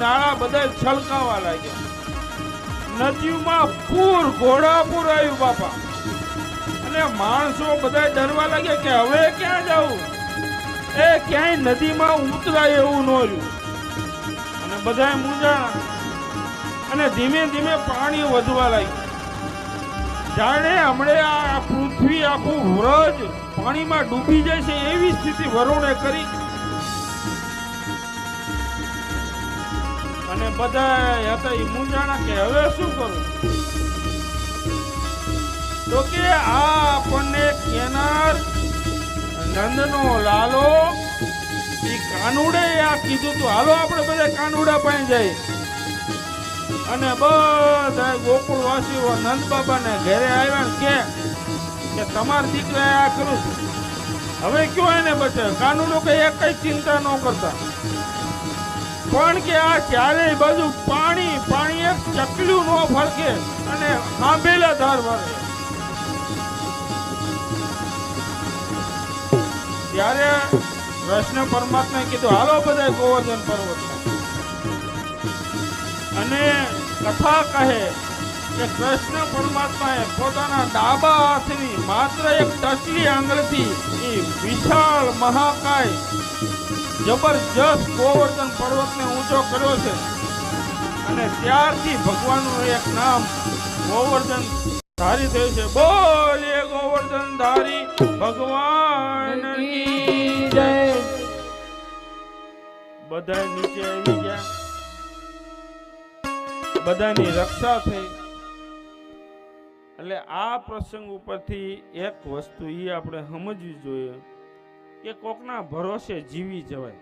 નાળા બધા છલકાવા લાગ્યા, નદીમાં ઘોડાપૂર આવ્યું બાપા, અને માણસો બધા ડરવા લાગ્યા કે હવે ક્યાં જવું, એ ક્યાંય નદીમાં ઉતરાય એવું ન રહ્યું, અને બધા મૂંઝાણા, અને ધીમે ધીમે પાણી વધવા લાગ્યું, જાણે હમણે આ પૃથ્વી આખું વ્રજ પાણીમાં ડૂબી જાય છે એવી સ્થિતિ વરુણે કરી, અને બધા હતા એ મૂંઝાણા કે હવે શું કરું, તો કે આ આપણને કેનાર નંદનો લાલો એ કાનુડે આ કીધું તું, હાલો આપણે બધા કાનુડા પાસે જાય, અને બધા ગોકુળવાસીઓ નંદ બાબાને ઘરે આવ્યા કે તમારા દીકરાએ આ કર્યું છે, હવે કયો એને બચે, કાનુડો કે એક કઈ ચિંતા ન કરતા, પણ કે આ ચારેય બાજુ પાણી પાણી, એક ચકલું ન ફરકે અને સાંભેલા ધાર વરે, ત્યારે કૃષ્ણ પરમાત્માએ કીધું હાલો બધા ગોવર્ધન પર્વત, અને કથા કહે કે કૃષ્ણ પરમાત્માએ પોતાના ડાબા હાથની માત્ર એક ટચલી આંગળીથી એ વિશાળ મહાકાય જબરજસ્ત ગોવર્ધન પર્વતને ઊંચો કર્યો છે, અને ત્યારથી ભગવાનનું એક નામ ગોવર્ધન ધારી થયું છે. બોલીએ ગોવર્ધન ધારી ભગવાનની જય. બધા નીચે આવી ગયા, બધાની રક્ષા થઈ. એટલે આ પ્રસંગ ઉપરથી એક વસ્તુ એ આપણે સમજવી જોઈએ કે કોકના ભરોસે જીવી જવાય.